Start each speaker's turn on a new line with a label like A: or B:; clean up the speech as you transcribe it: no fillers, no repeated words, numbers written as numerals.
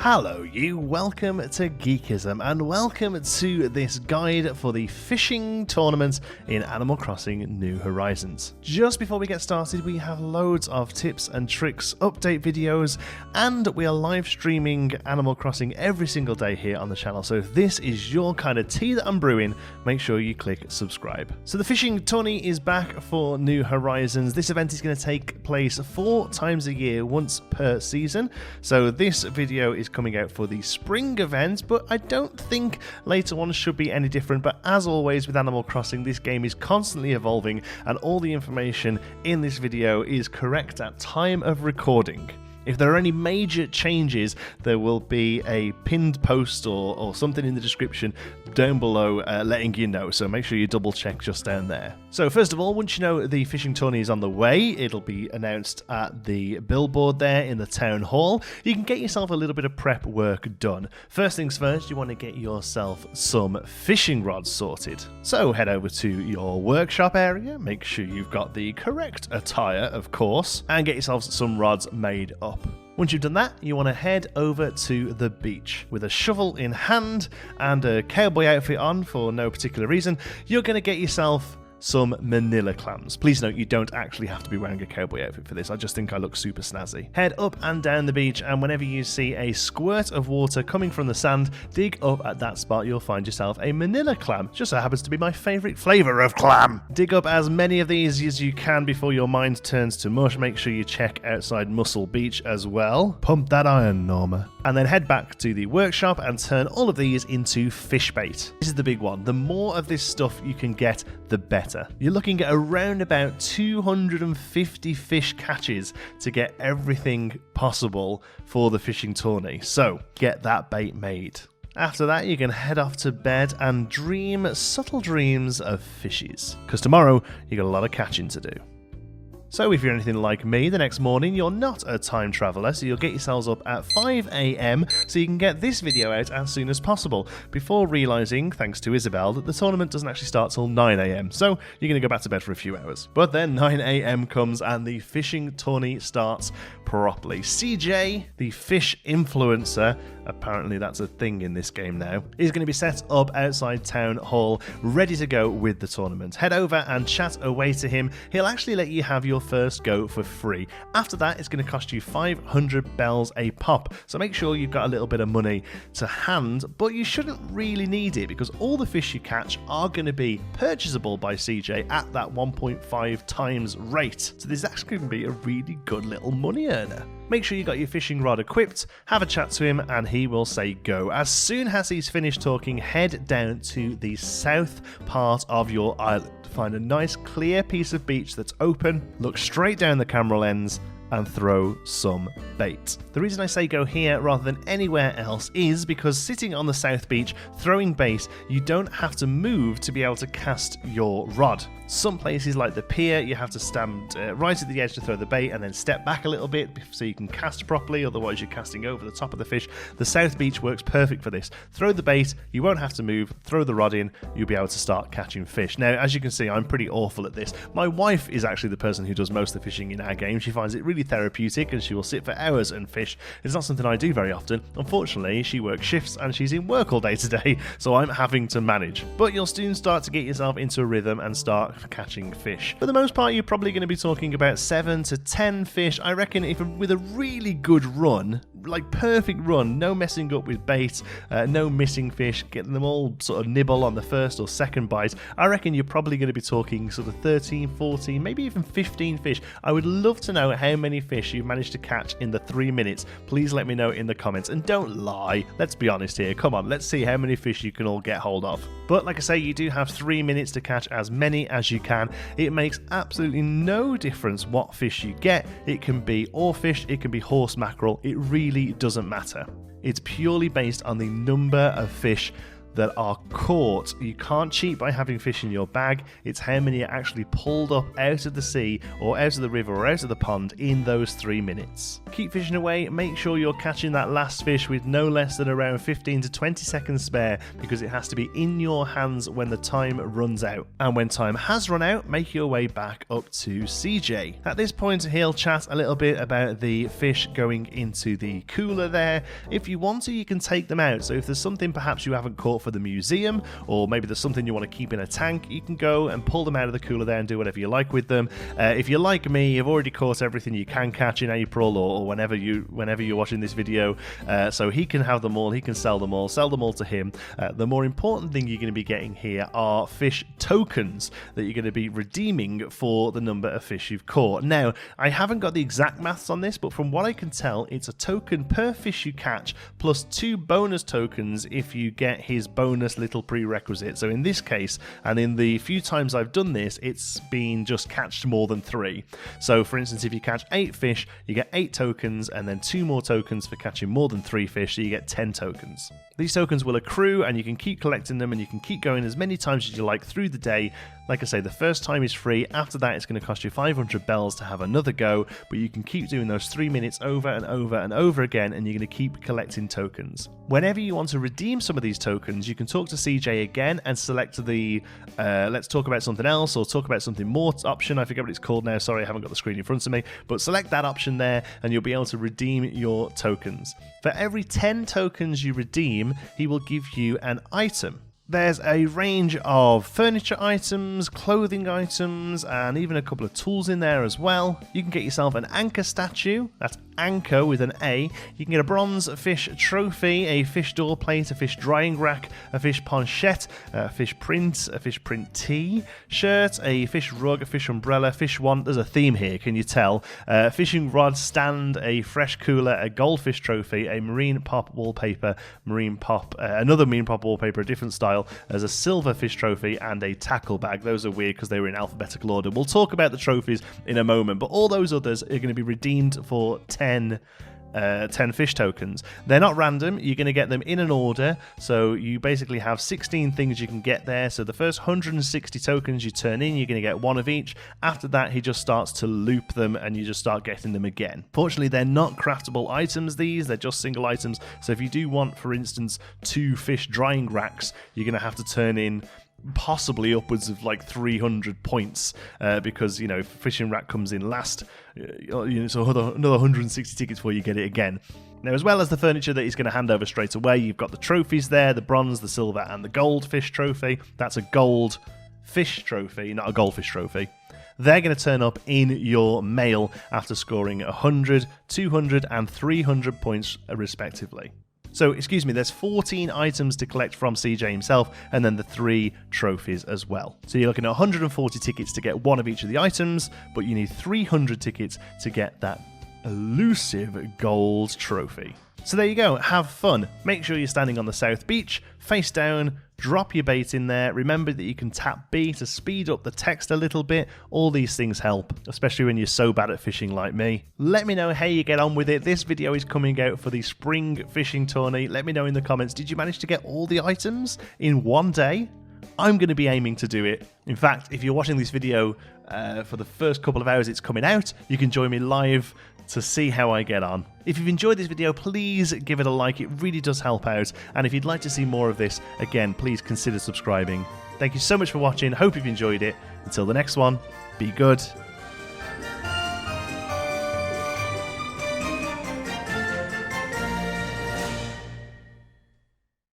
A: Hello you, welcome to Geekism and welcome to this guide for the fishing tournament in Animal Crossing New Horizons. Just before we get started, we have loads of tips and tricks, update videos, and we are live streaming Animal Crossing every single day here on the channel, so if this is your kind of tea that I'm brewing, make sure you click subscribe. So the Fishing Tourney is back for New Horizons. This event is going to take place 4 times a year, once per season, so this video is coming out for the spring event, but I don't think later on should be any different. But as always with Animal Crossing, this game is constantly evolving and all the information in this video is correct at time of recording. If there are any major changes, there will be a pinned post or something in the description down below letting you know, so make sure you double check just down there. So first of all, once you know the fishing tourney is on the way, it'll be announced at the billboard there in the town hall. You can get yourself a little bit of prep work done. First things first, you want to get yourself some fishing rods sorted. So head over to your workshop area, make sure you've got the correct attire, of course, and get yourself some rods made up. Once you've done that, you want to head over to the beach. With a shovel in hand and a cowboy outfit on for no particular reason, you're going to get yourself some manila clams. Please note, you don't actually have to be wearing a cowboy outfit for this. I just think I look super snazzy. Head up and down the beach, and whenever you see a squirt of water coming from the sand, dig up at that spot. You'll find yourself a manila clam. Just so happens to be my favourite flavour of clam. Dig up as many of these as you can before your mind turns to mush. Make sure you check outside Muscle Beach as well. Pump that iron, Norma. And then head back to the workshop and turn all of these into fish bait. This is the big one. The more of this stuff you can get, the better. You're looking at around about 250 fish catches to get everything possible for the fishing tourney. So get that bait made. After that, you can head off to bed and dream subtle dreams of fishes, because tomorrow you got a lot of catching to do. So if you're anything like me, the next morning you're not a time traveller, so you'll get yourselves up at 5 AM so you can get this video out as soon as possible, before realising, thanks to Isabel, that the tournament doesn't actually start till 9 AM, so you're going to go back to bed for a few hours. But then 9 AM comes and the fishing tourney starts properly. CJ, the fish influencer, apparently that's a thing in this game now, is going to be set up outside Town Hall, ready to go with the tournament. Head over and chat away to him. He'll actually let you have your first go for free. After that, it's going to cost you 500 bells a pop, so make sure you've got a little bit of money to hand, but you shouldn't really need it because all the fish you catch are going to be purchasable by CJ at that 1.5 times rate, so this is actually going to be a really good little money earner. Make sure you got your fishing rod equipped, have a chat to him, and he will say go. As soon as he's finished talking, head down to the south part of your island. Find a nice clear piece of beach that's open, look straight down the camera lens, and throw some bait. The reason I say go here rather than anywhere else is because sitting on the south beach throwing bait, you don't have to move to be able to cast your rod. Some places like the pier, you have to stand right at the edge to throw the bait and then step back a little bit so you can cast properly, otherwise you're casting over the top of the fish. The south beach works perfect for this. Throw the bait, you won't have to move, throw the rod in, you'll be able to start catching fish. Now, as you can see, I'm pretty awful at this. My wife is actually the person who does most of the fishing in our game. She finds it really therapeutic and she will sit for hours and fish. It's not something I do very often. Unfortunately, she works shifts and she's in work all day today, so I'm having to manage. But you'll soon start to get yourself into a rhythm and start catching fish. For the most part, you're probably going to be talking about 7 to 10 fish. I reckon if with a really good run, like perfect run, no messing up with bait, no missing fish, getting them all sort of nibble on the first or second bite, I reckon you're probably going to be talking sort of 13, 14, maybe even 15 fish. I would love to know how many fish you've managed to catch in the 3 minutes. Please let me know in the comments, and don't lie, let's be honest here, come on, let's see how many fish you can all get hold of. But like I say, you do have 3 minutes to catch as many as you can. It makes absolutely no difference what fish you get. It can be oarfish, it can be horse mackerel, it really doesn't matter. It's purely based on the number of fish that are caught. You can't cheat by having fish in your bag. It's how many are actually pulled up out of the sea or out of the river or out of the pond in those 3 minutes. Keep fishing away. Make sure you're catching that last fish with no less than around 15 to 20 seconds spare, because it has to be in your hands when the time runs out. And when time has run out, make your way back up to CJ. At this point, he'll chat a little bit about the fish going into the cooler there. If you want to, you can take them out. So if there's something perhaps you haven't caught for the museum, or maybe there's something you want to keep in a tank, you can go and pull them out of the cooler there and do whatever you like with them. If you're like me, you've already caught everything you can catch in April or whenever you're watching this video, so he can have them all, he can sell them all to him. The more important thing you're going to be getting here are fish tokens that you're going to be redeeming for the number of fish you've caught. Now, I haven't got the exact maths on this, but from what I can tell, it's a token per fish you catch plus 2 bonus tokens if you get his bonus little prerequisite. So in this case, and in the few times I've done this, it's been just catched more than 3. So for instance, if you catch 8 fish, you get 8 tokens, and then 2 more tokens for catching more than 3 fish, so you get 10 tokens. These tokens will accrue, and you can keep collecting them, and you can keep going as many times as you like through the day. Like I say, the first time is free. After that, it's going to cost you 500 bells to have another go, but you can keep doing those 3 minutes over and over and over again, and you're going to keep collecting tokens. Whenever you want to redeem some of these tokens, you can talk to CJ again and select the let's talk about something else or talk about something more option. I forget what it's called now. Sorry, I haven't got the screen in front of me, but select that option there, and you'll be able to redeem your tokens. For every 10 tokens you redeem, he will give you an item. There's a range of furniture items, clothing items, and even a couple of tools in there as well. You can get yourself an anchor statue, that's anchor with an A. You can get a bronze fish trophy, a fish door plate, a fish drying rack, a fish ponchette, a fish print, a fish print tee, shirt, a fish rug, a fish umbrella, fish wand. There's a theme here, can you tell? Fishing rod stand, a fresh cooler, a goldfish trophy, a marine pop wallpaper, another marine pop wallpaper, a different style. As a silver fish trophy and a tackle bag. Those are weird because they were in alphabetical order. We'll talk about the trophies in a moment, but all those others are going to be redeemed for 10 fish tokens. They're not random, you're going to get them in an order, so you basically have 16 things you can get there. So the first 160 tokens you turn in, you're going to get 1 of each. After that, he just starts to loop them and you just start getting them again. Fortunately, they're not craftable items, they're just single items. So if you do want, for instance, 2 fish drying racks, you're going to have to turn in possibly upwards of like 300 points because, you know, fishing rack comes in last, so another 160 tickets before you get it again. Now, as well as the furniture that he's going to hand over straight away, you've got the trophies there, the bronze, the silver, and the gold fish trophy. That's a gold fish trophy, not a goldfish trophy. They're going to turn up in your mail after scoring 100, 200, and 300 points respectively. So, excuse me, there's 14 items to collect from CJ himself, and then the 3 trophies as well. So you're looking at 140 tickets to get 1 of each of the items, but you need 300 tickets to get that elusive gold trophy. So there you go, have fun. Make sure you're standing on the south beach, face down, drop your bait in there. Remember that you can tap B to speed up the text a little bit. All these things help, especially when you're so bad at fishing like me. Let me know how you get on with it. This video is coming out for the spring fishing tourney. Let me know in the comments, did you manage to get all the items in one day? I'm going to be aiming to do it. In fact, if you're watching this video for the first couple of hours it's coming out, you can join me live to see how I get on. If you've enjoyed this video, please give it a like. It really does help out. And if you'd like to see more of this, again, please consider subscribing. Thank you so much for watching. Hope you've enjoyed it. Until the next one, be good.